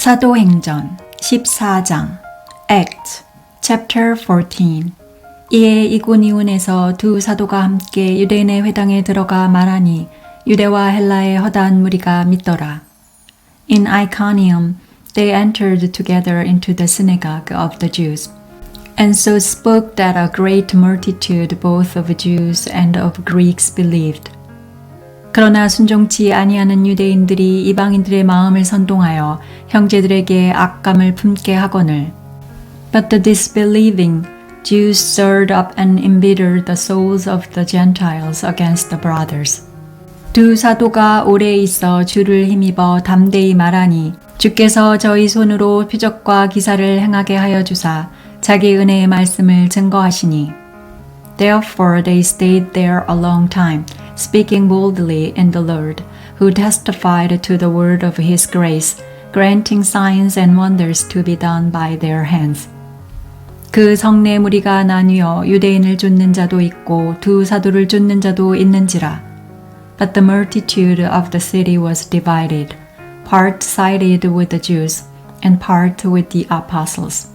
사도행전 14장 Acts14 이에 이고니온에서 두 사도가 함께 유대인의 회당에 들어가 말하니 유대와 헬라의 허다한 무리가 믿더라. In Iconium they entered together into the synagogue of the Jews, and so spoke that a great multitude both of Jews and of Greeks believed. 그러나 순종치 아니하는 유대인들이 이방인들의 마음을 선동하여 형제들에게 악감을 품게 하거늘. But the disbelieving Jews stirred up and embittered the souls of the Gentiles against the brothers. 두 사도가 오래 있어 주를 힘입어 담대히 말하니 주께서 저희 손으로 표적과 기사를 행하게 하여 주사 자기 은혜의 말씀을 증거하시니. Therefore they stayed there a long time, speaking boldly in the Lord, who testified to the word of his grace, granting signs and wonders to be done by their hands. 그 성내 무리가 나뉘어 유대인을 쫓는 자도 있고 두 사도를 쫓는 자도 있는지라. But the multitude of the city was divided, part sided with the Jews, and part with the apostles.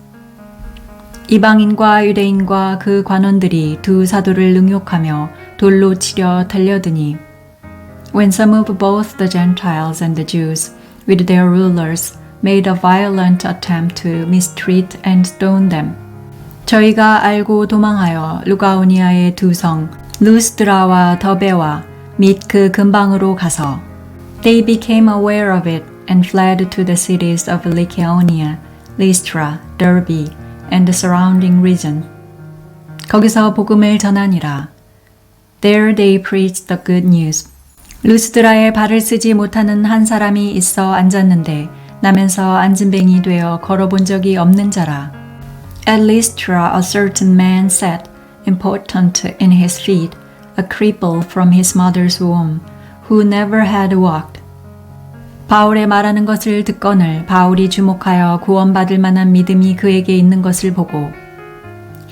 이방인과 유대인과 그 관원들이 두 사도를 능욕하며 돌로 치려 달려드니. When some of both the Gentiles and the Jews, with their rulers, made a violent attempt to mistreat and stone them. 저희가 알고 도망하여 루가오니아의 두 성 루스드라와 더베와 및 그 근방으로 가서 They became aware of it and fled to the cities of Lycaonia, Lystra, Derbe, and the surrounding region. 거기서 복음을 전하니라. There they preached the good news. 루스드라에 발을 쓰지 못하는 한 사람이 있어 앉았는데 나면서 앉은뱅이 되어 걸어본 적이 없는 자라. At Lystra a certain man sat, impotent in his feet, a cripple from his mother's womb, who never had walked. 바울의 말하는 것을 듣거늘 바울이 주목하여 구원받을 만한 믿음이 그에게 있는 것을 보고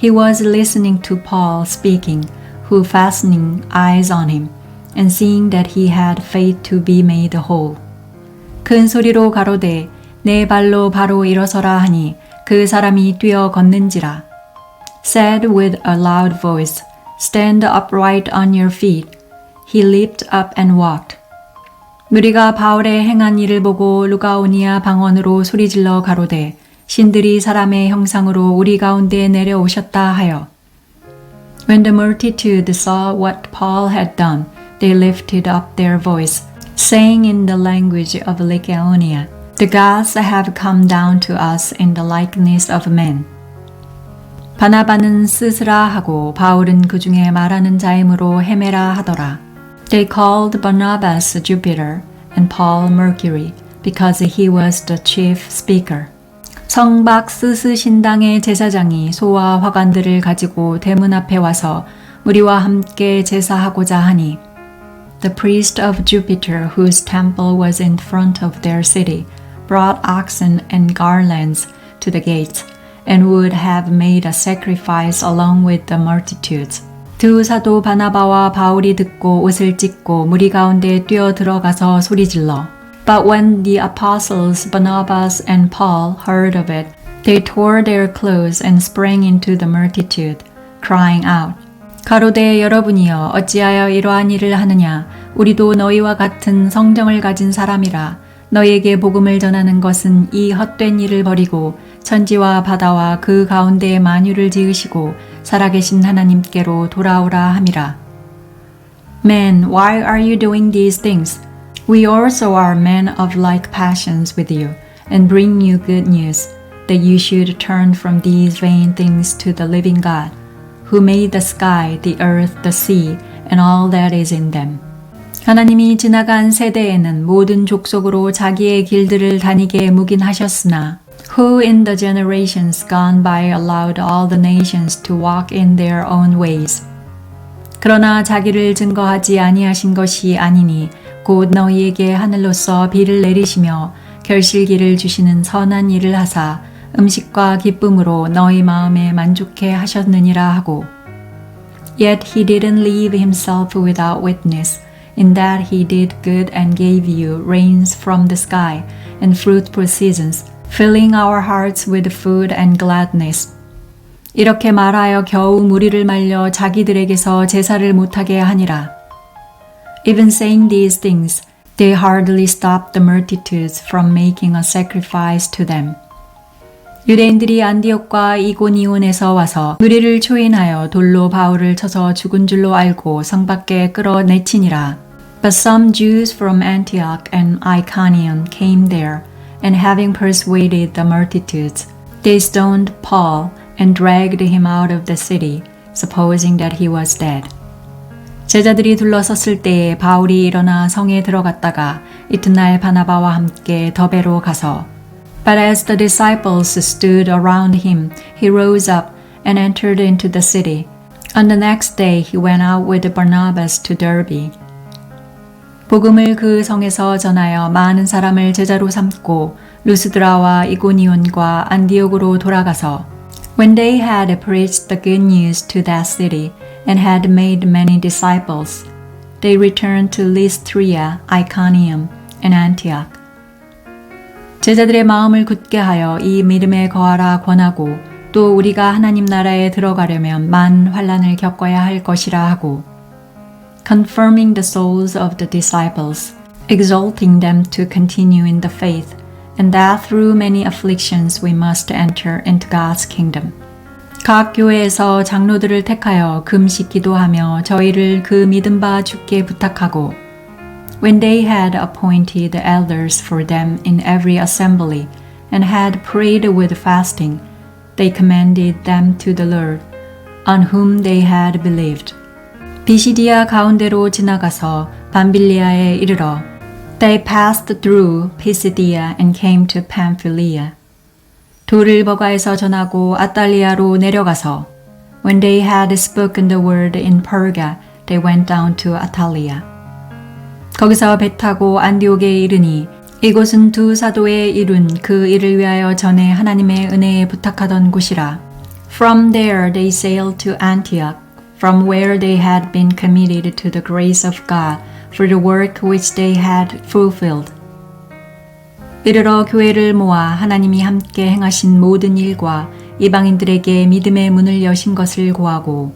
He was listening to Paul speaking, who fastening eyes on him, and seeing that he had faith to be made whole. 큰 소리로 가로되 내 발로 바로 일어서라 하니 그 사람이 뛰어 걷는지라. Said with a loud voice, Stand upright on your feet. He leaped up and walked. 무리가 바울의 행한 일을 보고 루가오니아 방언으로 소리질러 가로되 신들이 사람의 형상으로 우리 가운데 내려오셨다 하여. When the multitude saw what Paul had done, they lifted up their voice, saying in the language of Lycaonia, The gods have come down to us in the likeness of men. 바나바는 스스라 하고 바울은 그 중에 말하는 자이므로 헤메라 하더라. They called Barnabas Jupiter and Paul Mercury because he was the chief speaker. 성박 스스 신당의 제사장이 소와 화관들을 가지고 대문 앞에 와서 무리와 함께 제사하고자 하니 The priest of Jupiter, whose temple was in front of their city, brought oxen and garlands to the gates, and would have made a sacrifice along with the multitudes. 두 사도 바나바와 바울이 듣고 옷을 찢고 무리 가운데 뛰어 들어가서 소리질러. But when the apostles Barnabas and Paul heard of it, they tore their clothes and sprang into the multitude, crying out. 가로되 여러분이여 어찌하여 이러한 일을 하느냐? 우리도 너희와 같은 성정을 가진 사람이라. 너희에게 복음을 전하는 것은 이 헛된 일을 버리고 천지와 바다와 그 가운데에 만유를 지으시고 살아계신 하나님께로 돌아오라 함이라. Men, why are you doing these things? We also are men of like passions with you, and bring you good news, that you should turn from these vain things to the living God, who made the sky, the earth, the sea, and all that is in them. 하나님이 지나간 세대에는 모든 족속으로 자기의 길들을 다니게 묵인하셨으나 Who in the generations gone by allowed all the nations to walk in their own ways. 그러나 자기를 증거하지 아니하신 것이 아니니 곧 너희에게 하늘로서 비를 내리시며 결실기를 주시는 선한 일을 하사 음식과 기쁨으로 너희 마음에 만족해 하셨느니라 하고 Yet he didn't leave himself without witness, in that he did good and gave you rains from the sky, and fruitful seasons, filling our hearts with food and gladness. 이렇게 말하여 겨우 무리를 말려 자기들에게서 제사를 못하게 하니라. Even saying these things, they hardly stopped the multitudes from making a sacrifice to them. 유대인들이 안디옥과 이고니온에서 와서 무리를 초인하여 돌로 바울을 쳐서 죽은 줄로 알고 성 밖에 끌어내치니라. But some Jews from Antioch and Iconium came there, and having persuaded the multitudes, they stoned Paul and dragged him out of the city, supposing that he was dead. 제자들이 둘러섰을 때에 바울이 일어나 성에 들어갔다가 이튿날 바나바와 함께 더베로 가서 But as the disciples stood around him, he rose up and entered into the city. On the next day he went out with Barnabas to Derbe. 복음을 그 성에서 전하여 많은 사람을 제자로 삼고 루스드라와 이고니온과 안디옥으로 돌아가서 When they had preached the good news to that city and had made many disciples, they returned to Lystra, Iconium, and Antioch. 제자들의 마음을 굳게 하여 이 믿음에 거하라 권하고 또 우리가 하나님 나라에 들어가려면 많은 환난을 겪어야 할 것이라 하고 confirming the souls of the disciples, exalting them to continue in the faith, and that through many afflictions we must enter into God's kingdom. 각 교회에서 장로들을 택하여 금식 기도하며 저희를 그 믿음 바 주께 부탁하고 When they had appointed elders for them in every assembly and had prayed with fasting, they commended them to the Lord, on whom they had believed. 비시디아 가운데로 지나가서 밤빌리아에 이르러 They passed through Pisidia and came to Pamphylia. 돌을 버가에서 전하고 아탈리아로 내려가서 When they had spoken the word in Perga, they went down to Attalia. 거기서 배 타고 안디옥에 이르니 이곳은 두 사도의 이룬 그 일을 위하여 전에 하나님의 은혜에 부탁하던 곳이라. From there they sailed to Antioch, from where they had been committed to the grace of God for the work which they had fulfilled. 이르러 교회를 모아 하나님이 함께 행하신 모든 일과 이방인들에게 믿음의 문을 여신 것을 고하고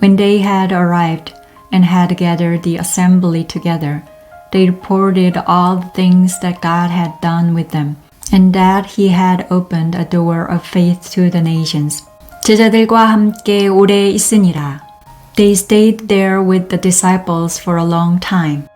When they had arrived and had gathered the assembly together, they reported all the things that God had done with them, and that he had opened a door of faith to the nations. 제자들과 함께 오래 있으니라. They stayed there with the disciples for a long time.